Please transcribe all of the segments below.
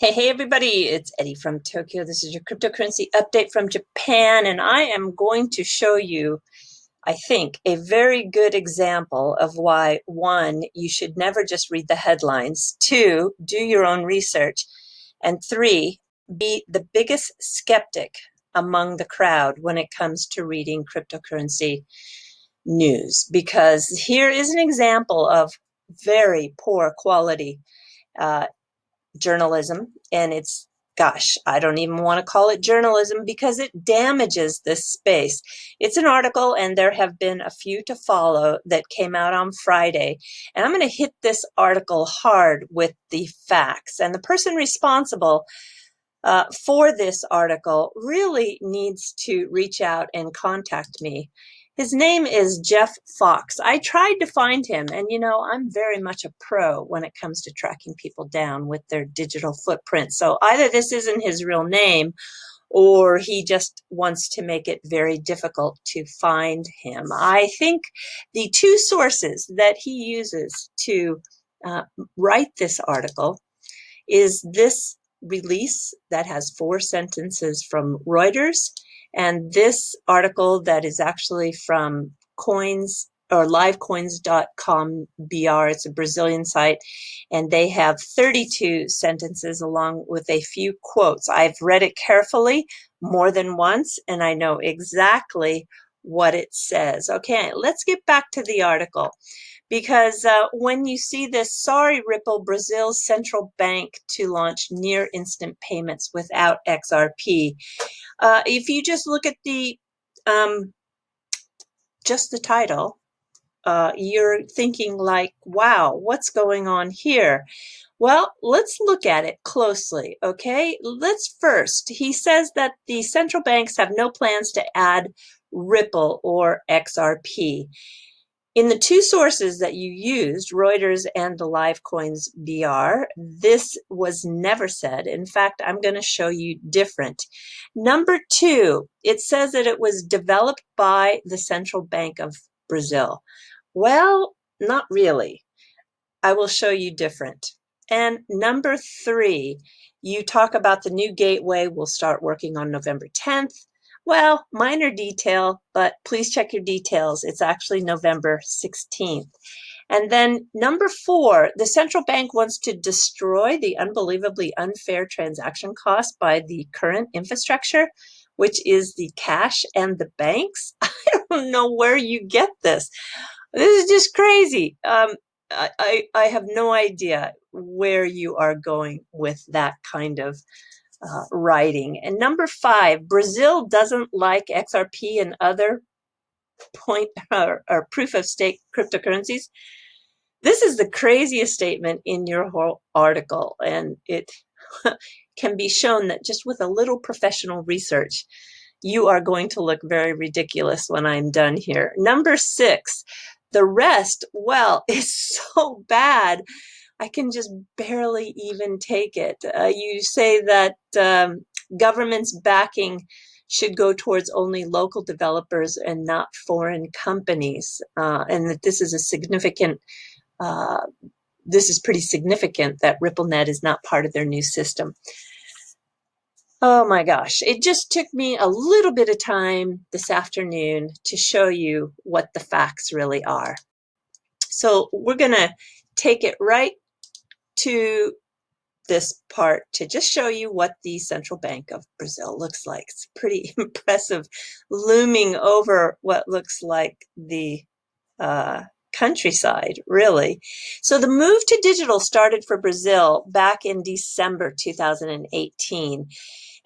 Hey everybody, it's Eddie from Tokyo. This is your cryptocurrency update from Japan, and I am going to show you, I think, a very good example of why, one, you should never just read the headlines, two, do your own research, and three, be the biggest skeptic among the crowd when it comes to reading cryptocurrency news. Because here is an example of very poor quality uh, journalism, and gosh, I don't even want to call it journalism because it damages this space. It's an article, and there have been a few to follow that came out on Friday, and I'm going to hit this article hard with the facts. And the person responsible for this article really needs to reach out and contact me. His name is Jeff Fox. I tried to find him, and I'm very much a pro when it comes to tracking people down with their digital footprint. So either this isn't his real name, or he just wants to make it very difficult to find him. I think the two sources that he uses to write this article is this release that has 4 sentences from Reuters, and this article that is actually from coins or livecoins.com BR. It's a Brazilian site, and they have 32 sentences along with a few quotes. I've read it carefully more than once, and I know exactly what it says. Okay, let's get back to the article. Because when you see this, sorry, Ripple, Brazil's central bank to launch near instant payments without XRP. If you just look at just the title, you're thinking like, wow, what's going on here? Well, let's look at it closely, okay? He says that the central banks have no plans to add Ripple or XRP. In the two sources that you used, Reuters and the Livecoins BR, this was never said. In fact, I'm going to show you different. Number two, it says that it was developed by the Central Bank of Brazil. Well, not really. I will show you different. And number three, you talk about the new gateway will start working on November 10th. Well, minor detail, but please check your details. It's actually November 16th. And then number four, the central bank wants to destroy the unbelievably unfair transaction cost by the current infrastructure, which is the cash and the banks. I don't know where you get this. This is just crazy. I have no idea where you are going with that kind of writing. And number five, Brazil doesn't like XRP and other point or proof of stake cryptocurrencies. This is the craziest statement in your whole article, and it can be shown that just with a little professional research, you are going to look very ridiculous when I'm done here. Number six, the rest, well, is so bad. I can just barely even take it. You say that government's backing should go towards only local developers and not foreign companies, and that this is a significant, this is pretty significant that RippleNet is not part of their new system. Oh my gosh, it just took me a little bit of time this afternoon to show you what the facts really are. So we're going to take it right to this part to just show you what the Central Bank of Brazil looks like. It's pretty impressive, looming over what looks like the countryside, really. So the move to digital started for Brazil back in December 2018.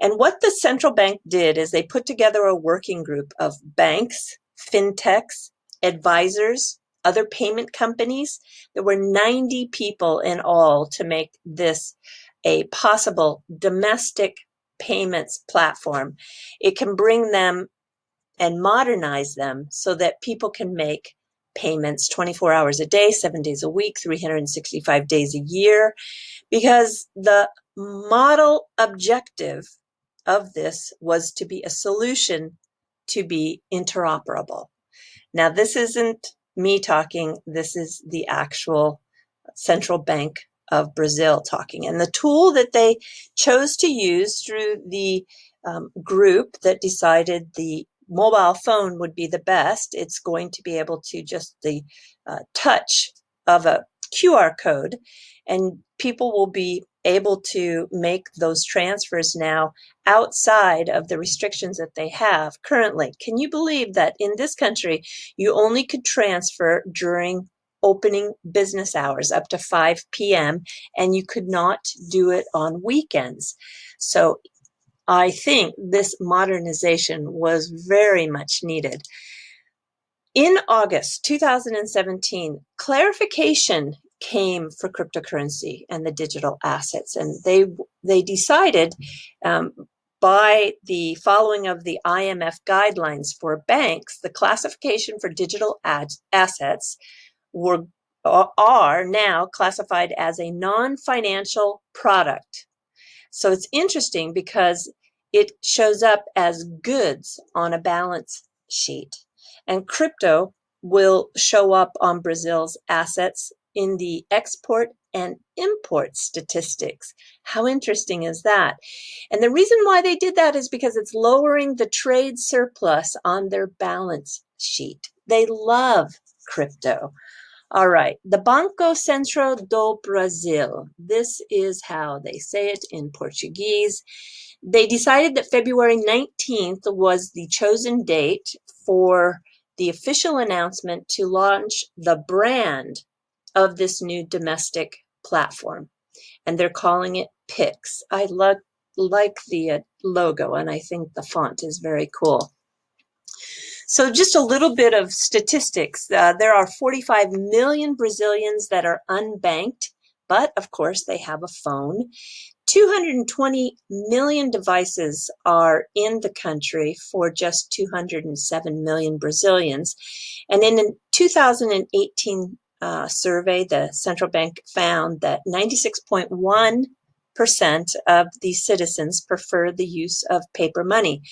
And what the central bank did is they put together a working group of banks, fintechs, advisors, other payment companies. There were 90 people in all to make this a possible domestic payments platform. It can bring them and modernize them so that people can make payments 24 hours a day, 7 days a week, 365 days a year, because the model objective of this was to be a solution to be interoperable. Now, this isn't me talking. This is the actual central bank of Brazil talking. And the tool that they chose to use through the group that decided the mobile phone would be the best, it's going to be able to just the touch of a QR code, and people will be able to make those transfers now outside of the restrictions that they have currently. Can you believe that in this country, you only could transfer during opening business hours up to 5 p.m., and you could not do it on weekends? So I think this modernization was very much needed. In August 2017, clarification came for cryptocurrency and the digital assets, and they decided by the following of the IMF guidelines for banks, the classification for digital assets are now classified as a non-financial product. So it's interesting because it shows up as goods on a balance sheet. And crypto will show up on Brazil's assets in the export and import statistics. How interesting is that? And the reason why they did that is because it's lowering the trade surplus on their balance sheet. They love crypto. All right, the Banco Central do Brasil. This is how they say it in Portuguese. They decided that February 19th was the chosen date for the official announcement to launch the brand of this new domestic platform. And they're calling it Pix. I like the logo, and I think the font is very cool. So just a little bit of statistics. There are 45 million Brazilians that are unbanked, but of course they have a phone. 220 million devices are in the country for just 207 million Brazilians. And in a 2018 survey, the central bank found that 96.1% of the citizens prefer the use of paper money.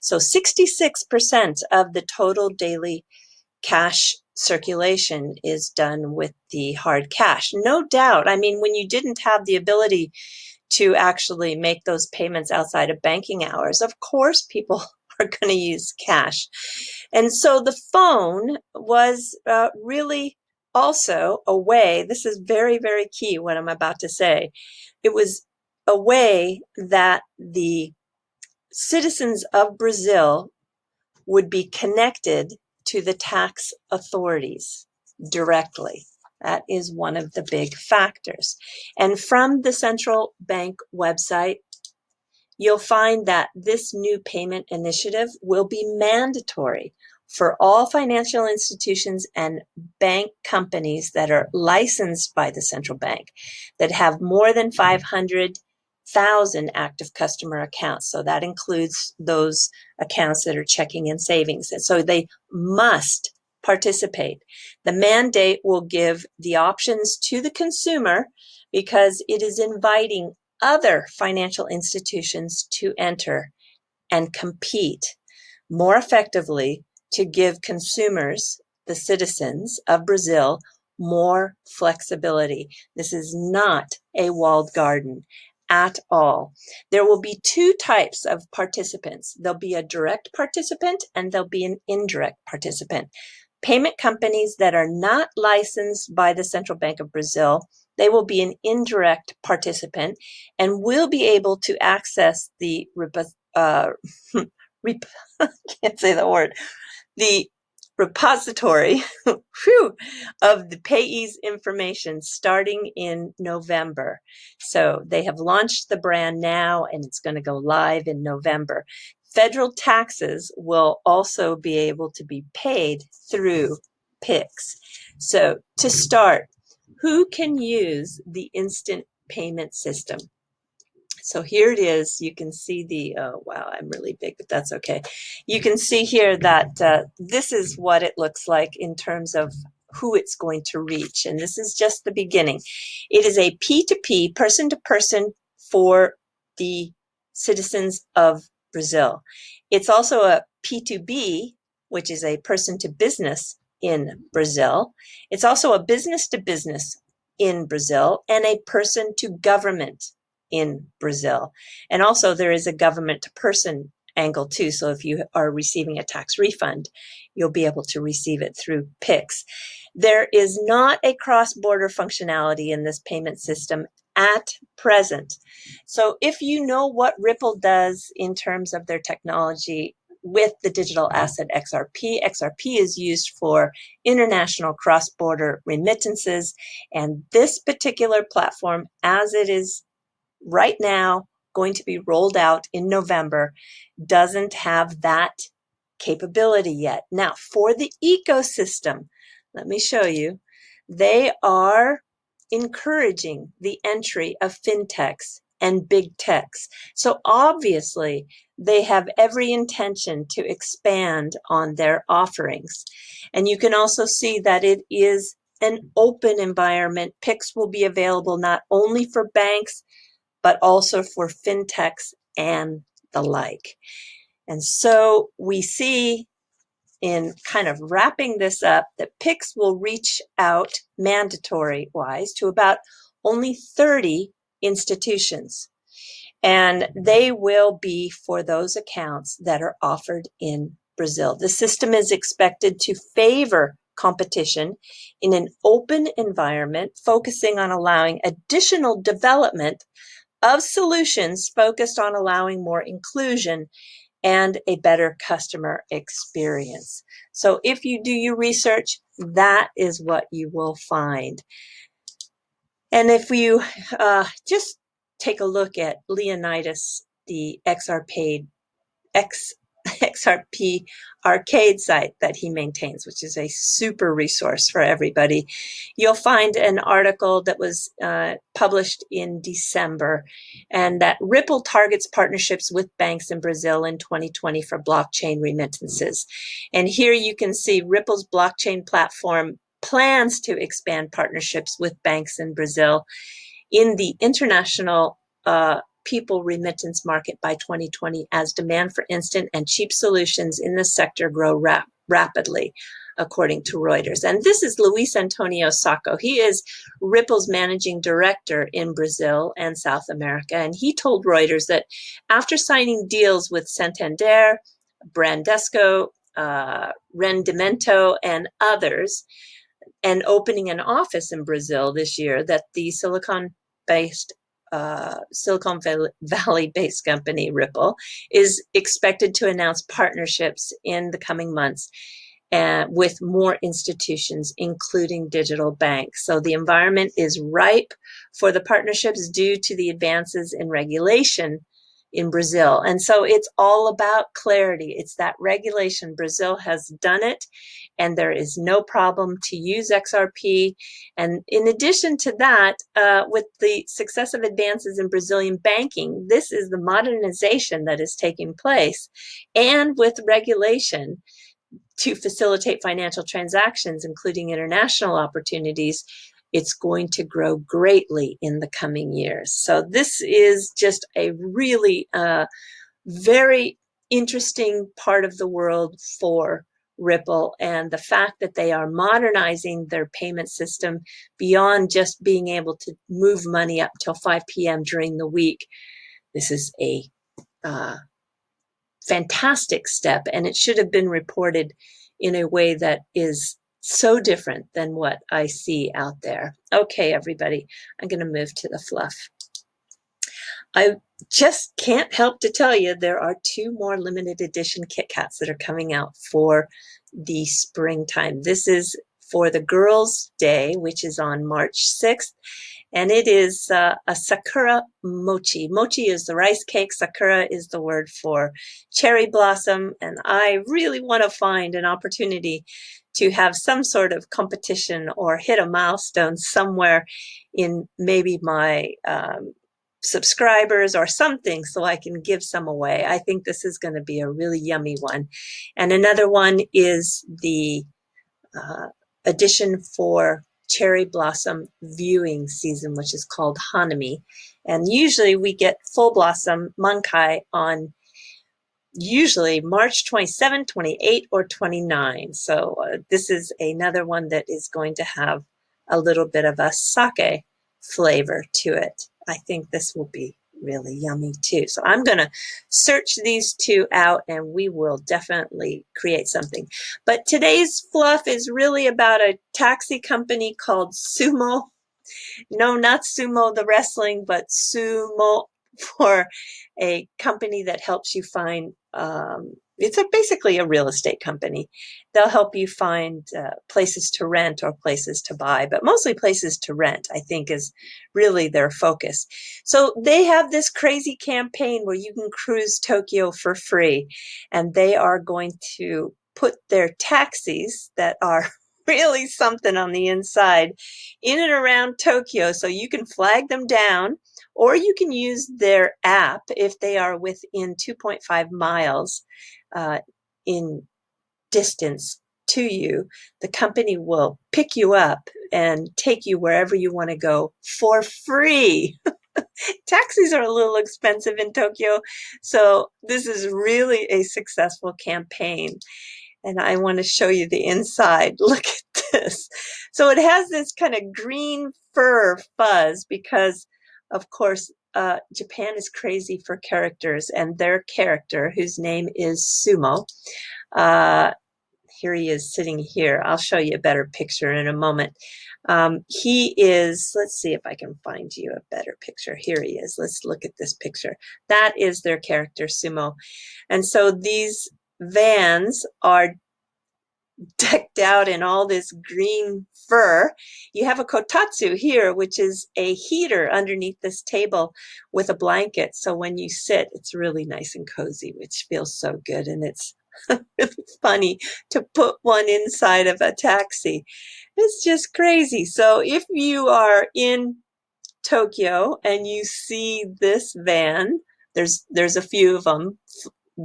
So 66% of the total daily cash circulation is done with the hard cash. No doubt. I mean, when you didn't have the ability to actually make those payments outside of banking hours, of course people are going to use cash. And so the phone was really also a way, this is very, very key what I'm about to say, it was a way that the citizens of Brazil would be connected to the tax authorities directly. That is one of the big factors. And from the central bank website, you'll find that this new payment initiative will be mandatory for all financial institutions and bank companies that are licensed by the central bank that have more than 500,000 active customer accounts. So that includes those accounts that are checking and savings. And so they must participate. The mandate will give the options to the consumer because it is inviting other financial institutions to enter and compete more effectively to give consumers, the citizens of Brazil, more flexibility. This is not a walled garden at all. There will be two types of participants. There'll be a direct participant and there'll be an indirect participant. Payment companies that are not licensed by the Central Bank of Brazil, they will be an indirect participant and will be able to access the can't say the word, the repository of the payee's information starting in November. So they have launched the brand now and it's going to go live in November. Federal taxes will also be able to be paid through Pix. So to start, who can use the instant payment system? So here it is. You can see the, oh, wow, I'm really big, but that's okay. You can see here that this is what it looks like in terms of who it's going to reach. And this is just the beginning. It is a P2P, person-to-person for the citizens of Brazil. It's also a P2B, which is a person-to-business in Brazil. It's also a business-to-business in Brazil and a person to government in Brazil. And also there is a government to person angle too. So if you are receiving a tax refund, you'll be able to receive it through Pix. There is not a cross-border functionality in this payment system at present. So if you know what Ripple does in terms of their technology with the digital asset XRP, XRP is used for international cross-border remittances, and this particular platform, as it is right now going to be rolled out in November, doesn't have that capability yet. Now, for the ecosystem, let me show you, they are encouraging the entry of fintechs and big techs. So obviously, they have every intention to expand on their offerings. And you can also see that it is an open environment. Pix will be available not only for banks, but also for fintechs and the like. And so we see, in kind of wrapping this up, that Pix will reach out mandatory-wise to about only 30 institutions. And they will be for those accounts that are offered in Brazil. The system is expected to favor competition in an open environment, focusing on allowing additional development of solutions focused on allowing more inclusion and a better customer experience. So if you do your research, that is what you will find. And if you just take a look at Leonidas, the XRP arcade site that he maintains, which is a super resource for everybody, you'll find an article that was published in December, and that Ripple targets partnerships with banks in Brazil in 2020 for blockchain remittances. And here you can see Ripple's blockchain platform plans to expand partnerships with banks in Brazil in the international people remittance market by 2020 as demand for instant and cheap solutions in the sector grow rapidly, according to Reuters. And this is Luis Antonio Sacco. He is Ripple's managing director in Brazil and South America. And he told Reuters that after signing deals with Santander, Bradesco, Rendimento, and others, and opening an office in Brazil this year, that the Silicon Valley-based company Ripple is expected to announce partnerships in the coming months with more institutions, including digital banks. So the environment is ripe for the partnerships due to the advances in regulation in Brazil. And so it's all about clarity. It's that regulation. Brazil has done it, and there is no problem to use XRP. And in addition to that, with the successive advances in Brazilian banking, this is the modernization that is taking place. And with regulation to facilitate financial transactions, including international opportunities, it's going to grow greatly in the coming years. So this is just a really very interesting part of the world for Ripple, and the fact that they are modernizing their payment system beyond just being able to move money up till 5 p.m. during the week. This is a fantastic step, and it should have been reported in a way that is so different than what I see out there. Okay, everybody, I'm going to move to the fluff. I just can't help to tell you there are 2 more limited edition Kit Kats that are coming out for the springtime. This is for the Girls' Day, which is on March 6th. And it is a Sakura mochi. Mochi is the rice cake. Sakura is the word for cherry blossom. And I really want to find an opportunity to have some sort of competition or hit a milestone somewhere in maybe my subscribers or something, so I can give some away. I think this is going to be a really yummy one. And another one is the edition for cherry blossom viewing season, which is called Hanami. And usually we get full blossom mankai on usually March 27, 28, or 29. So this is another one that is going to have a little bit of a sake flavor to it. I think this will be really yummy too. So I'm going to search these two out and we will definitely create something. But today's fluff is really about a taxi company called Sumo. No, not Sumo the wrestling, but Sumo for a company that helps you find, it's basically a real estate company. They'll help you find places to rent or places to buy, but mostly places to rent, I think, is really their focus. So they have this crazy campaign where you can cruise Tokyo for free, and they are going to put their taxis that are really something on the inside in and around Tokyo, so you can flag them down, or you can use their app if they are within 2.5 miles in distance to you. The company will pick you up and take you wherever you want to go for free. Taxis are a little expensive in Tokyo, so this is really a successful campaign. And I want to show you the inside. Look at this. So it has this kind of green fur fuzz because, of course, Japan is crazy for characters, and their character, whose name is Sumo, uh, here he is sitting here. I'll show you a better picture in a moment. He is, let's see if I can find you a better picture. Here he is. Let's look at this picture. That is their character, Sumo. And so these vans are decked out in all this green fur. You have a kotatsu here, which is a heater underneath this table with a blanket. So when you sit, it's really nice and cozy, which feels so good. And it's really funny to put one inside of a taxi. It's just crazy. So if you are in Tokyo and you see this van, there's a few of them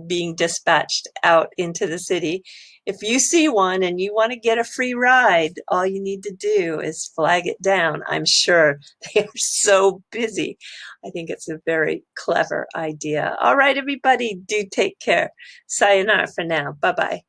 being dispatched out into the city. If you see one and you want to get a free ride, all you need to do is flag it down. I'm sure they are so busy. I think it's a very clever idea. All right, everybody, do take care. Sayonara for now. Bye-bye.